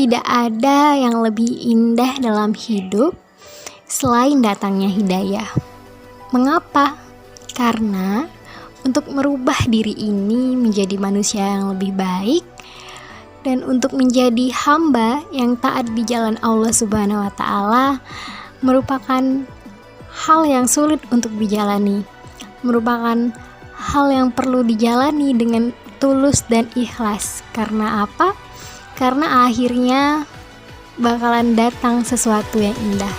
Tidak ada yang lebih indah dalam hidup selain datangnya hidayah. Mengapa? Karena untuk merubah diri ini menjadi manusia yang lebih baik dan untuk menjadi hamba yang taat di jalan Allah Subhanahu wa Ta'ala merupakan hal yang sulit untuk dijalani, merupakan hal yang perlu dijalani dengan tulus dan ikhlas. Karena apa? Karena akhirnya bakalan datang sesuatu yang indah.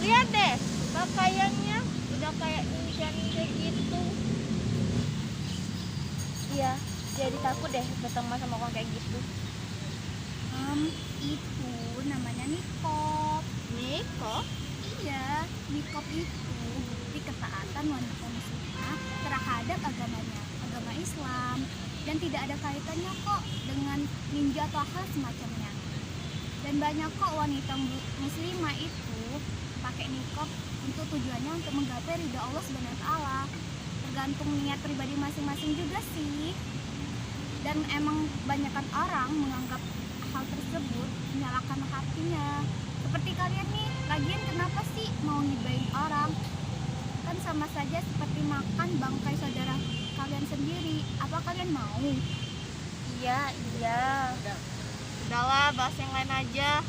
Lihat deh, pakaiannya udah kayak ninja gitu. Iya, jadi takut deh ketemu sama orang kayak gitu. Itu namanya nikop. Nikop? Iya, nikop itu bukti ketaatan wanita muslimah terhadap agamanya, agama Islam, dan tidak ada kaitannya kok dengan ninja atau hal semacamnya. Dan banyak kok wanita muslimah itu pakai nikop untuk tujuannya untuk menggapai ridha Allah Subhanahu wa Ta'ala. Tergantung niat pribadi masing-masing juga sih. Dan emang banyakkan orang menganggap hal tersebut menyalahkan hatinya. Seperti kalian nih, lagian kenapa sih mau ngibain orang? Kan sama saja seperti makan bangkai saudara kalian sendiri. Apa kalian mau? Iya. Udahlah, bahas yang lain aja.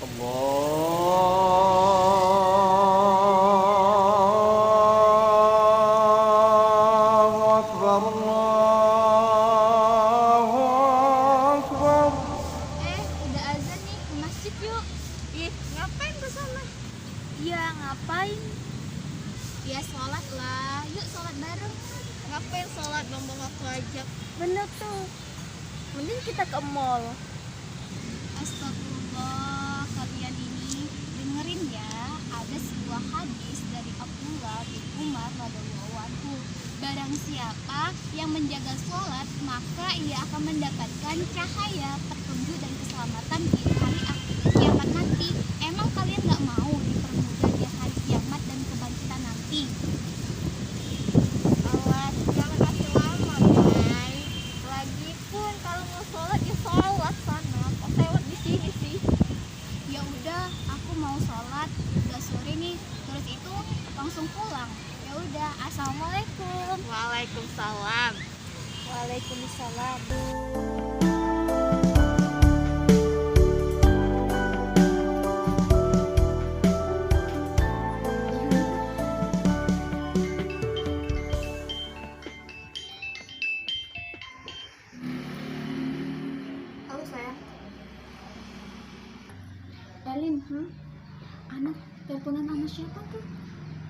Allahu Akbar, Allahu Akbar. Udah azan nih, ke masjid yuk. Ih, ngapain ke sana? Iya, ngapain? Ya sholat lah, yuk sholat bareng. Ngapain sholat ngomong aku aja? Bener tuh. Mending kita ke mall. Astagfirullah, kalian ini dengerin ya, ada sebuah hadis dari Abdullah bin Umar radhiyallahu anhu. Barang siapa yang menjaga sholat, maka ia akan mendapatkan cahaya, petunjuk dan keselamatan di hari kiamat nanti. Emang kalian gak mau dipermudah di hari kiamat dan kebangkitan nanti? Awas, jangan kasih lama, guys. Lagipun kalau mau sholat ya sholat sana. Kok lewat di sini sih? Ya udah, aku mau sholat, udah sore nih. Terus itu langsung pulang. Ya udah, assalamualaikum. Waalaikumsalam. Waalaikumsalam. Halo sayang. Elin, anak teleponan sama siapa tuh?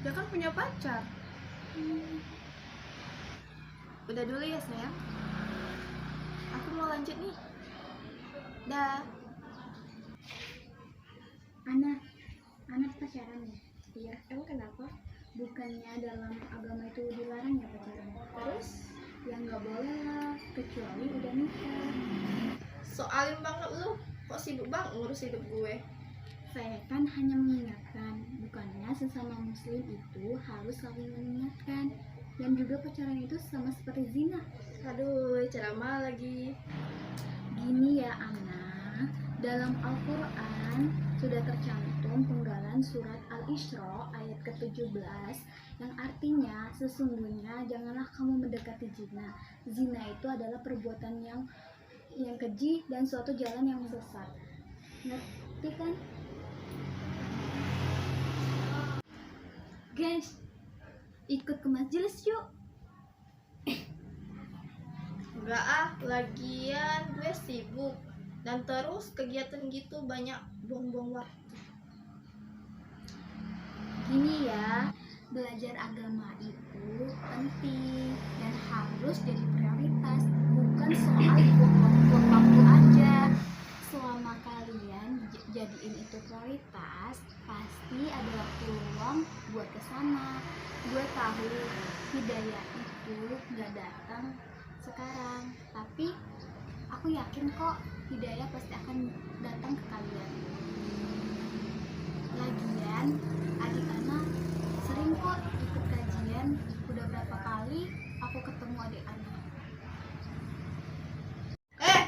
Dia kan punya pacar. Udah dulu ya sayang. Aku mau lanjut nih. Dah. Anak pacaran ya? Iya, emang kenapa? Bukannya dalam agama itu dilarang ya pacaran? Terus? Ya nggak boleh lah, kecuali udah nikah. Soalin banget lu. Kok sibuk banget ngurus hidup gue? Saya kan hanya mengingatkan, bukannya sesama muslim itu harus saling mengingatkan. Dan juga pacaran itu sama seperti zina. Aduh, ceramah lagi. Gini ya anak, dalam Al-Quran sudah tercantum penggalan surat Al-Isra ayat ke-17 yang artinya sesungguhnya janganlah kamu mendekati zina. Zina itu adalah perbuatan yang keji dan suatu jalan yang sesat. Ngerti kan? Guys, ikut ke majelis yuk. Enggak ah, lagian gue sibuk. Dan terus kegiatan gitu banyak buang-buang waktu. Gini ya, belajar agama itu penting dan harus jadi prioritas, bukan soal buang waktu aja. Selama kalian jadiin itu prioritas, pasti ada waktu luang buat kesana. Gue tahu hidayah itu gak datang sekarang, tapi aku yakin kok hidayah pasti akan datang ke kalian. Lagian adik Ana sering kok ikut kajian, udah berapa kali aku ketemu adik Ana.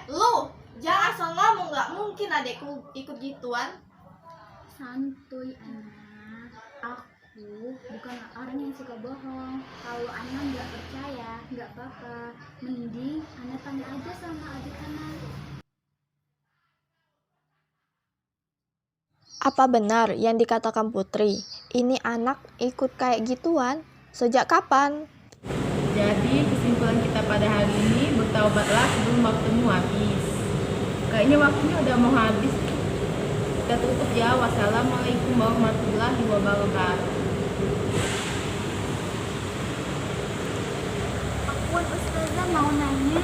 Lu jangan asal ngomong, nggak mungkin adekku ikut gituan. Santuy Ana, aku bukan orang yang suka bohong. Kalau Ana nggak percaya, nggak apa-apa, mending Ana tanya aja sama adik Ana. Apa benar yang dikatakan Putri? Ini anak ikut kayak gituan? Sejak kapan? Jadi kesimpulan kita pada hari ini, bertaubatlah sebelum waktumu habis. Kayaknya waktunya udah mau habis. Kita tutup ya. Wassalamualaikum warahmatullahi wabarakatuh. Aku Ustazah mau nanya.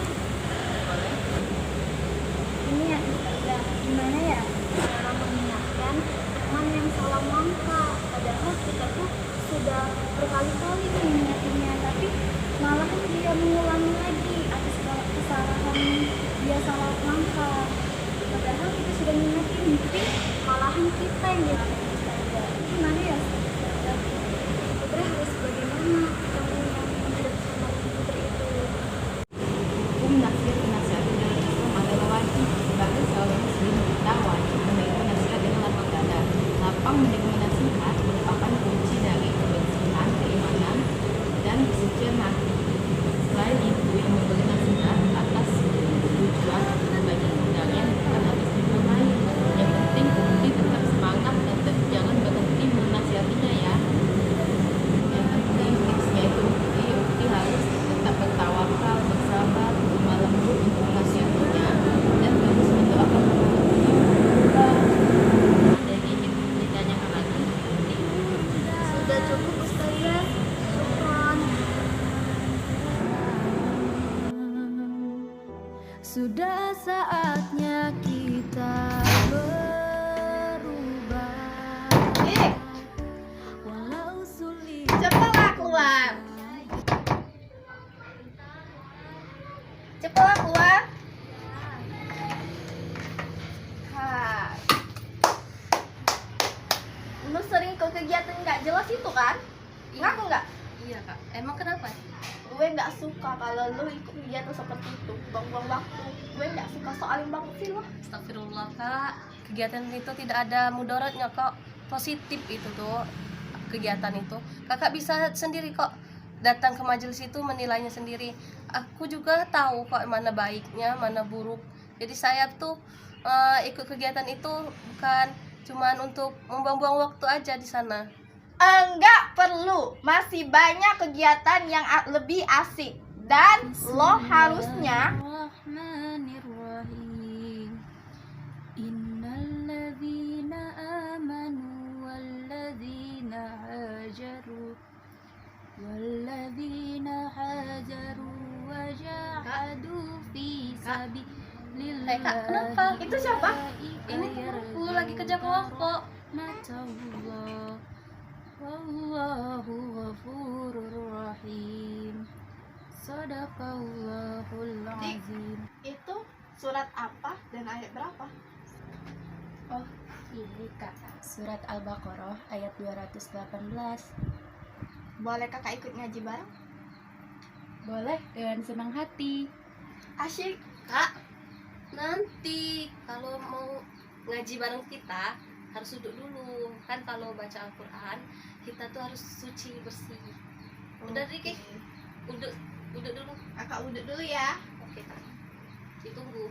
Ini ya Ustazah, gimana ya cara mengingatkan teman yang salah langkah? Padahal kita tuh sudah berkali-kali mengingatnya, tapi malahan dia mengulangi lagi atas kesalahan dia salah langkah. Padahal kita sudah mengingatin, tapi malahan kita yang diingatkan Ustazah. Gimana ya Ustazah? Putri harus bagaimana kamu yang menghadapi sama Putri itu? Hukum nasihat penasihat dalam Islam adalah wajib. Sebagai seorang muslim, kita wajib menerima nasihat dengan lapang dada. Lapang menerima nasihat merupakan kunci dari kebersihan keimanan dan kesucian hati. Selain itu, yang memberi nasihat atas tujuan untuk berbagi kebenaran bukan atas tujuan lain. Yang penting Putri tetap semangat dan jangan berhenti menasihatinya ya. Yang penting tipsnya itu Putri harus tetap bertawakal, bersabar, lemah lembut untuk menasihatinya dan terus mendoakan jadi ditanyakan lagi. Sudah cukup Ustazah. Syukron. Sudah saatnya kita berubah, walau sulit. Cepatlah keluar. Cepatlah keluar. Hai. Lu sering ke kegiatan nggak jelas itu kan? Ngaku nggak? Iya kak, emang kenapa? Gue nggak suka kalau lu ikut kegiatan seperti itu, buang-buang waktu. Gue nggak suka, soalin banget sih lu. Astagfirullah kak, kegiatan itu tidak ada mudaratnya kok, positif itu tuh kegiatan itu. Kakak bisa sendiri kok datang ke majelis itu menilainya sendiri. Aku juga tahu kok mana baiknya, mana buruk. Jadi saya tuh ikut kegiatan itu bukan cuman untuk membuang-buang waktu aja di sana. Enggak perlu, masih banyak kegiatan yang lebih asik. Dan lo harusnya Bismillahirrahmanirrahim. Innalladzina amanu walladzina hajaru wajahadu fi sabilillah. Kak, kenapa? Itu siapa? Ini temanku lagi kerja kelompok. Matullah. Wallahu ghafurur rahim. Sadaqallahul azim. itu surat apa dan ayat berapa? Oh, ini Kak, surat Al-Baqarah ayat 218. Boleh kakak ikut ngaji bareng? Boleh, dengan senang hati. Asyik. Kak, nanti kalau mau ngaji bareng kita harus duduk dulu. Kan kalau baca Al-Quran kita tuh harus suci bersih. Udah Riki, duduk dulu. Kakak uduk dulu ya. Oke Kak, ditunggu.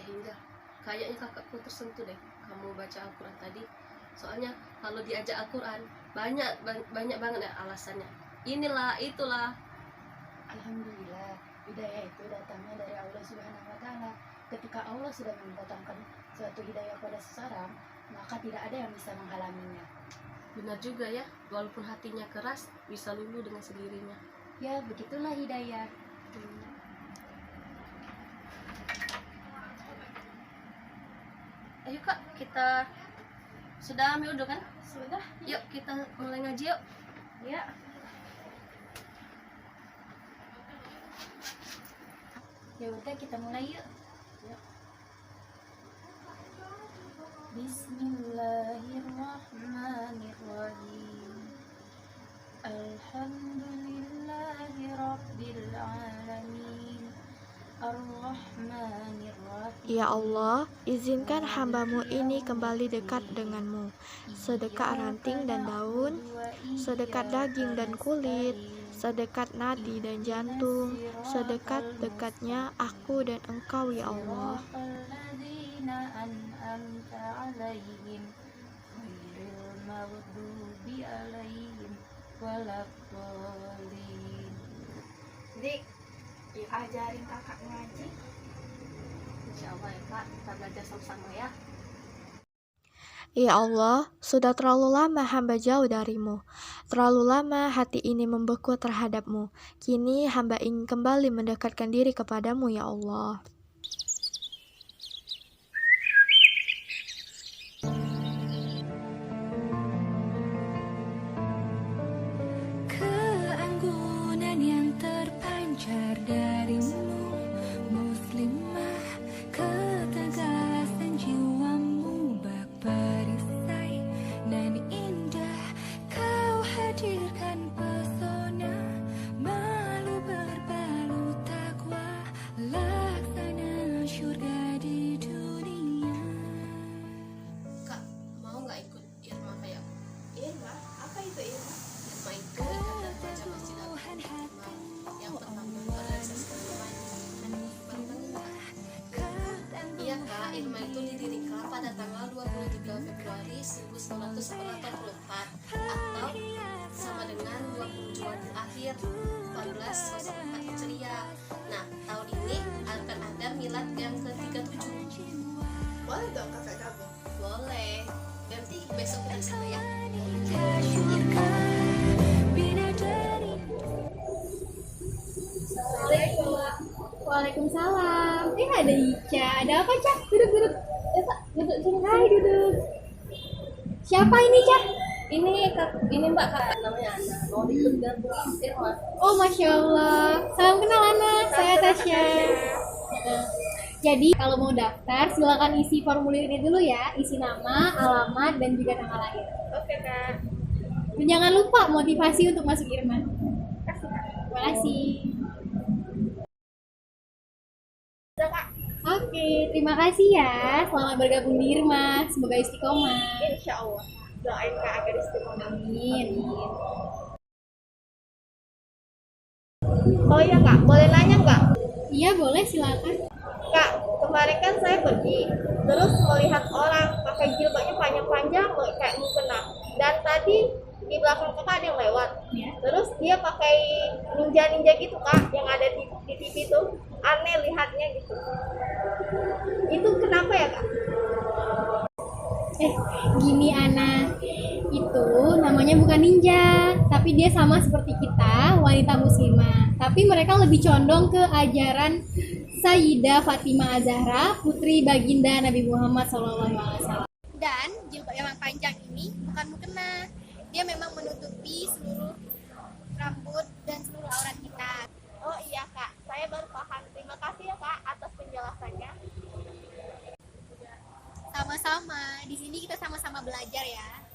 Indah, kayaknya kakakku tersentuh deh kamu baca Al-Quran tadi. Soalnya kalau diajak Al-Quran banyak banget ya alasannya. Inilah, itulah. Alhamdulillah, hidayah itu datangnya dari Allah Subhanahu wa Ta'ala. Ketika Allah sudah mendatangkan suatu hidayah pada seseorang, maka tidak ada yang bisa menghalanginya. Benar juga ya, walaupun hatinya keras bisa luluh dengan sendirinya. Ya, begitulah hidayah. Ayo Kak, kita sudah ambil udah kan? Sudah. Yuk kita mulai ngaji yuk. Ya. Ya udah, kita mulai yuk. Bismillahirrahmanirrahim. Alhamdulillahi rabbil alamin. Ar-Rahmanir-Rahim. Ya Allah, izinkan hamba-Mu ini kembali dekat dengan-Mu, sedekat ranting dan daun, sedekat daging dan kulit, sedekat nadi dan jantung, sedekat-dekatnya aku dan Engkau ya Allah. Alladzina an'amta 'alaihim ghairil maghdubi 'alaihim waladdallin. Dik, ajarin kakak ngaji. Insya Allah ya Kak, kita belajar sama-sama ya. Ya Allah, sudah terlalu lama hamba jauh dari-Mu. Terlalu lama hati ini membeku terhadap-Mu. Kini hamba ingin kembali mendekatkan diri kepadamu ya Allah. Keanggunan yang terpancar darimu, muslimah, ketegasan jiwamu bak perisai dan indah. Kau hadirkan pesona, malu berbalut takwa, laksana syurga di dunia. Kak, mau nggak ikut Irma kayak aku? Irma, apa itu Irma? Irma itu ikatan baca masjid Al-Quran yang pertama organisasi kelima. Iya Kak, Irma itu didirikan pada tanggal 23 Februari 1984 atau sama dengan 20 Jumadil Akhir 1404 Hijriah. Nah, tahun ini akan ada milad yang ke-37. Boleh dong kakak gabung? Boleh. Nanti besok kita di sana ya. Waalaikumsalam. Ada Ica. Ada apa, Cah? Duduk. Ya, Pak. Duduk sini. Hai, duduk. Siapa ini, Cah? Ini Mbak Kak, namanya Ana. Mau ikut gabung Irma. Oh, Masya Allah. Salam kenal, Ana. Saya Tasya. Jadi, kalau mau daftar, silakan isi formulir ini dulu ya. Isi nama, alamat, dan juga tanggal lahir. Oke kak. Dan jangan lupa motivasi untuk masuk Irma. Terima kasih. Udah kak. Oke, terima kasih ya. Selamat bergabung di Irma. Semoga istiqomah. Insya Allah. Doain kak agar istiqomah. Amin. Oh iya kak, boleh nanya nggak? Iya, boleh, silakan. Kak, kemarin kan saya pergi, terus melihat orang pakai jilbabnya panjang-panjang kayak mukena. Dan tadi di belakang kakak ada yang lewat. Ya. Terus dia pakai ninja gitu kak, yang ada di TV tuh. Aneh lihatnya gitu. Itu kenapa ya kak? Gini Ana, itu namanya bukan ninja, tapi dia sama seperti kita, wanita muslimah. Tapi mereka lebih condong ke ajaran Sayyidah Fatimah Az-Zahra, putri baginda Nabi Muhammad SAW. Dan jilbab yang panjang ini bukan mukena, dia memang menutupi seluruh rambut dan seluruh aurat kita. Oh iya kak, saya baru paham. Terima kasih ya kak atas penjelasannya. Sama-sama, di sini kita sama-sama belajar ya.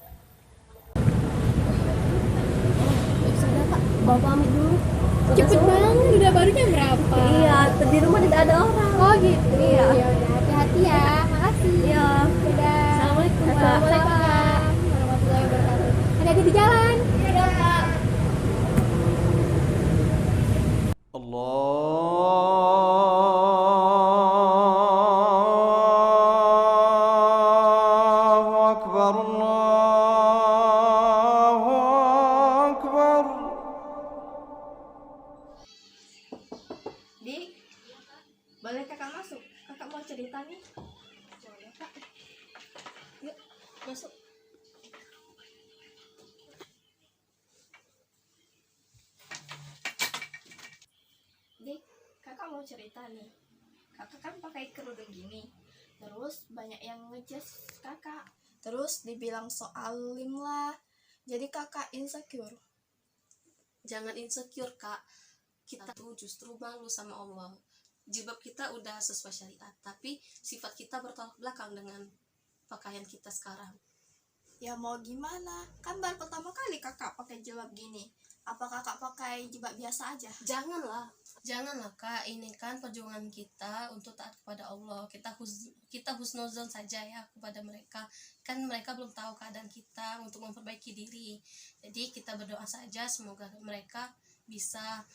Sudah Kak, bawa pamit dulu. Cepet banget, udah baru jam berapa? Iya, di rumah tidak ada orang. Oh gitu. Iya. Ya udah, Iya, makasih. Iya. Dadah. Assalamualaikum, Kak. Waalaikumsalam warahmatullahi wabarakatuh. Hati-hati di jalan. Iya, Kak. الله أكبر الله أكبر. Dik, boleh kakak masuk? Kakak mau cerita nih. Boleh kak. Yuk, masuk. Dik, kakak mau cerita nih. Kakak kan pakai kerudung gini. Terus banyak yang ngejudge kakak. Terus dibilang so alim lah. Jadi kakak insecure. Jangan insecure, Kak. Kita tuh justru malu sama Allah. Jilbab kita udah sesuai syariat, tapi sifat kita bertolak belakang dengan pakaian kita sekarang. Ya mau gimana? Kan baru pertama kali kakak pakai jilbab gini. Apa kakak pakai jilbab biasa aja? Janganlah Kak. Ini kan perjuangan kita untuk taat kepada Allah. Kita husnuzon saja ya kepada mereka. Kan mereka belum tahu keadaan kita untuk memperbaiki diri. Jadi kita berdoa saja semoga mereka bisa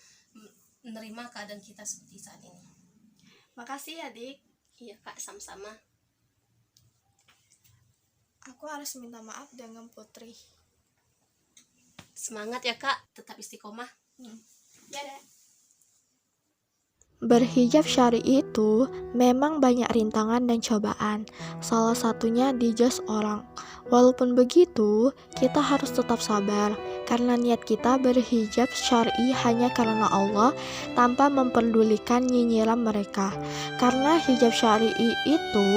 menerima keadaan kita seperti saat ini. Makasih ya dik. Iya Kak, sama-sama. Aku harus minta maaf dengan Putri. Semangat ya Kak, tetap istiqomah. Ya deh. Berhijab syar'i itu memang banyak rintangan dan cobaan. Salah satunya dijudge orang. Walaupun begitu, kita harus tetap sabar karena niat kita berhijab syar'i hanya karena Allah tanpa memperdulikan nyinyiran mereka. Karena hijab syar'i itu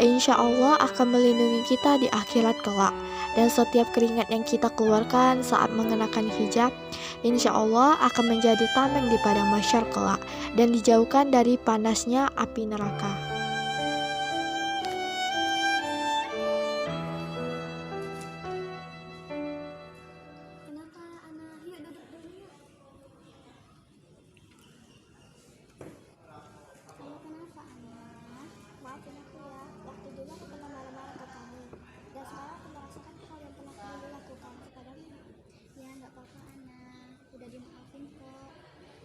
insya Allah akan melindungi kita di akhirat kelak. Dan setiap keringat yang kita keluarkan saat mengenakan hijab, insya Allah akan menjadi tameng di padang mahsyar kelak dan dijauhkan dari panasnya api neraka. Kenapa Ana? Yuk duduk dulu yuk. Kenapa Ana? Maafin aku ya. Waktu dulu aku pernah marah-marah ke kamu. Dan sekarang aku merasakan hal yang pernah kamu lakukan kepadamu. Ya nggak apa-apa Ana. Udah dimaafin kok.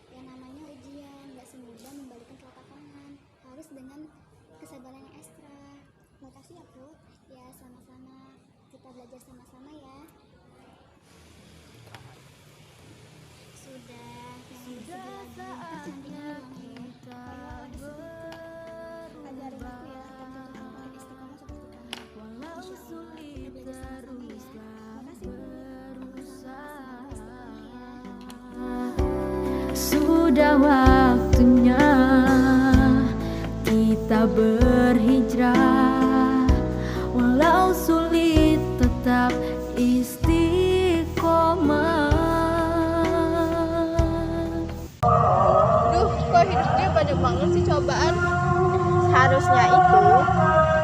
Yang namanya ujian nggak semudah membalikan telapak tangan. Harus dengan kesabaran yang ekstra. Makasih ya Put. Ya sama-sama. Kita belajar sama-sama ya. Sudah saatnya kita ajarin aku ya untuk istiqomah seperti kamu. Walau sulit teruslah berusaha. Sudah waktunya kita berhijrah, walau sulit tetap istiqomah. Duh, kok hidupnya banyak banget sih cobaan. Seharusnya itu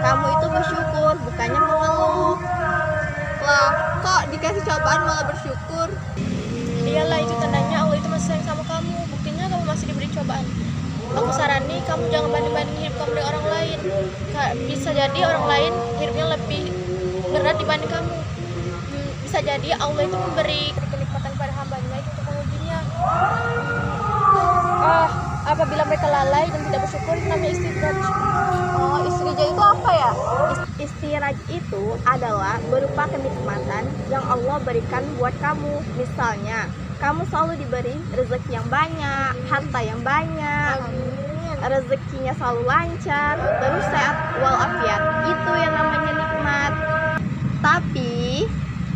kamu itu bersyukur, bukannya mengeluh. Lah, kok dikasih cobaan malah bersyukur? Iyalah, itu tandanya Allah itu masih sayang sama kamu. Buktinya kamu masih diberi cobaan. Aku sarani kamu jangan banding-banding hidup kamu dengan orang lain. Bisa jadi orang lain hidupnya lebih berat dibanding kamu. Bisa jadi Allah itu memberi kenikmatan pada hambanya itu untuk mengujinya. Apabila mereka lalai dan tidak bersyukur, itu namanya istidraj. Oh, istidraj itu apa ya? Istidraj itu adalah berupa kenikmatan yang Allah berikan buat kamu. Misalnya, kamu selalu diberi rezeki yang banyak, harta yang banyak, rezekinya selalu lancar, terus sehat walafiat. Itu yang namanya nikmat. Tapi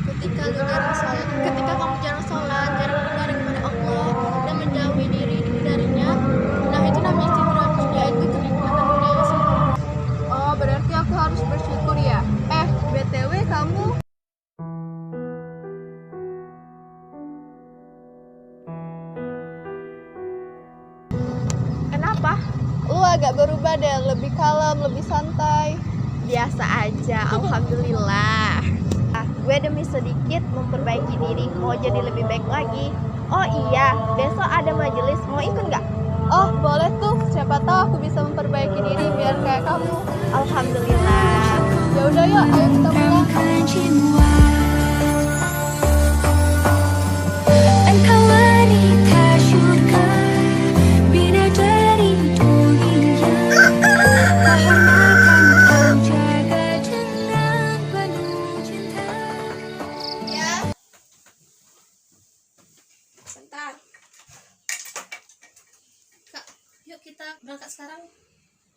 ketika kamu jarang sholat, jarang beribadah kepada Allah dan menjauhi diri darinya, nah itu namanya istidraj, yaitu kenikmatan dunia yang sempurna. Oh, berarti aku harus bersyukur ya. BTW kamu kenapa? Lu agak berubah deh, lebih kalem, lebih santai. Biasa aja, alhamdulillah. Gue demi sedikit memperbaiki diri, mau jadi lebih baik lagi. Oh iya, besok ada majelis, mau ikut nggak? Oh, boleh tuh. Siapa tahu aku bisa memperbaiki diri biar kayak kamu. Alhamdulillah. Ya udah yuk, ayo kita pulang. Engkau wanita syurga, bidadari dunia. Mohon akan kau jaga dengan penuh cinta. Sebentar. Kak, yuk kita berangkat sekarang.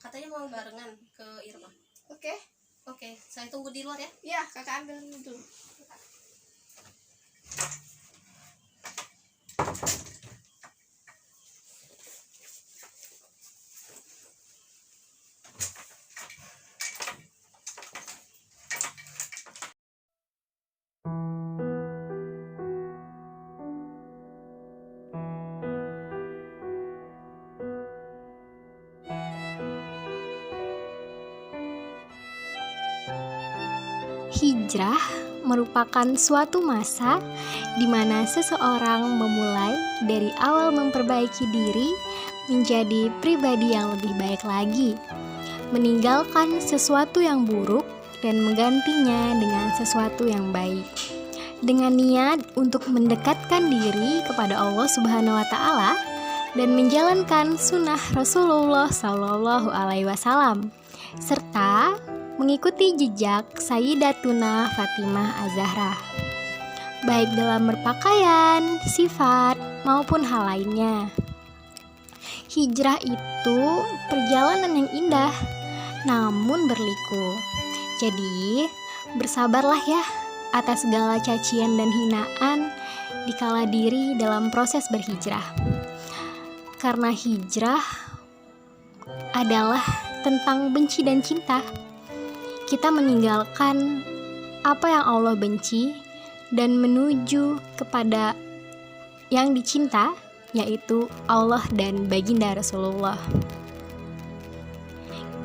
Katanya mau barengan ke Irma. Oke. Oke, saya tunggu di luar ya. Ya, kakak ambil dulu. Hijrah merupakan suatu masa di mana seseorang memulai dari awal memperbaiki diri menjadi pribadi yang lebih baik lagi, meninggalkan sesuatu yang buruk dan menggantinya dengan sesuatu yang baik. Dengan niat untuk mendekatkan diri kepada Allah Subhanahu wa taala dan menjalankan sunnah Rasulullah Shallallahu alaihi wasallam serta mengikuti jejak Sayyidatuna Fatimah Az-Zahra, baik dalam berpakaian, sifat, maupun hal lainnya. Hijrah itu perjalanan yang indah, namun berliku. Jadi, bersabarlah ya atas segala cacian dan hinaan dikala diri dalam proses berhijrah. Karena hijrah adalah tentang benci dan cinta. Kita meninggalkan apa yang Allah benci dan menuju kepada yang dicinta, yaitu Allah dan baginda Rasulullah.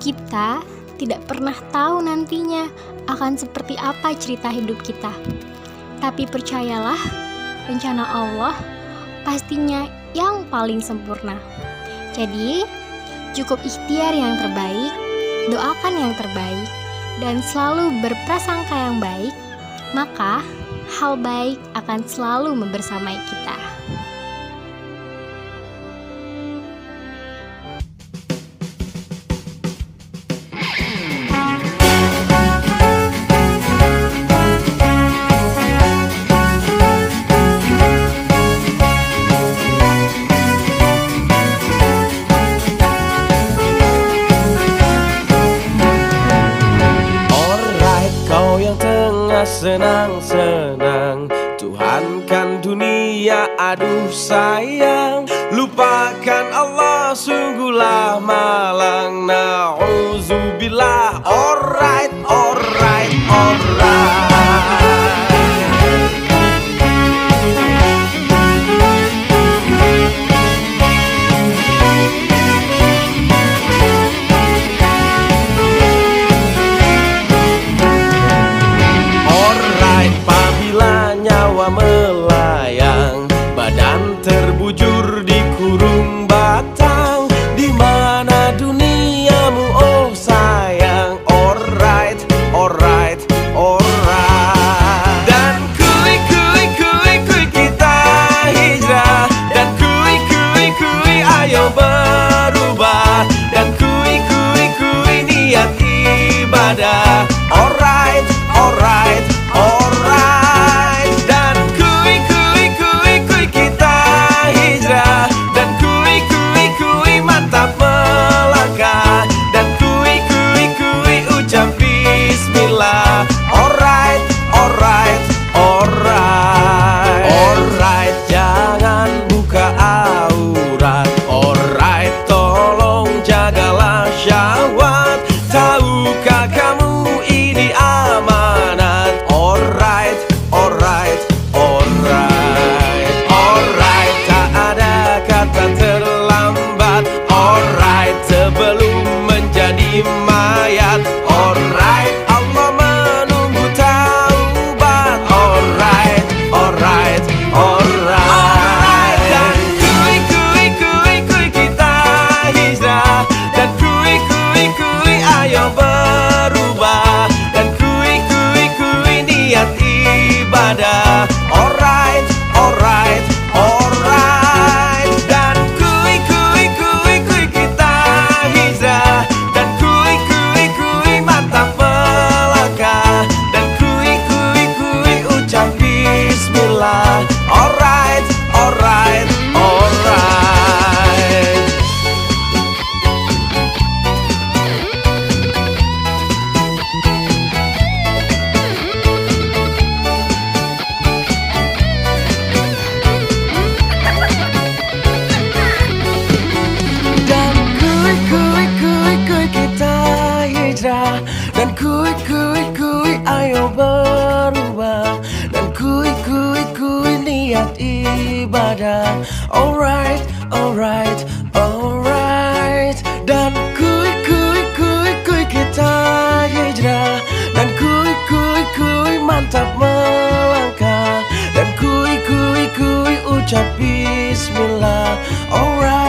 Kita tidak pernah tahu nantinya akan seperti apa cerita hidup kita. Tapi percayalah, rencana Allah pastinya yang paling sempurna. Jadi, cukup ikhtiar yang terbaik, doakan yang terbaik, dan selalu berprasangka yang baik, maka hal baik akan selalu membersamai kita. Senang-senang, Tuhan kan dunia, aduh sayang. Lupakan Allah, sungguhlah malang. Na'udzubillah. Alright, alright, alright. Melayang, badan terbujur di kurung batang. Di mana duniamu, oh sayang? Alright, alright, alright. Dan kui kita hijrah. Dan kui ayo berubah. Dan kui niat ibadah. Alright, alright, alright. Alright, alright, alright. Alright, jangan buka aurat. Alright, tolong jagalah syahwat. Tahukah kamu ini amanat? Alright, alright, alright. Alright, tak ada kata terlambat. Alright, sebelum menjadi mayat. Alright, Allah menunggu taubat. Alright, alright, alright. Dan kui kita Dan kui ayo berubah. Dan kui niat ibadah. Alright Dan kui kita hijrah. Dan kui mantap melangkah. Dan kui ucap bismillah. Alright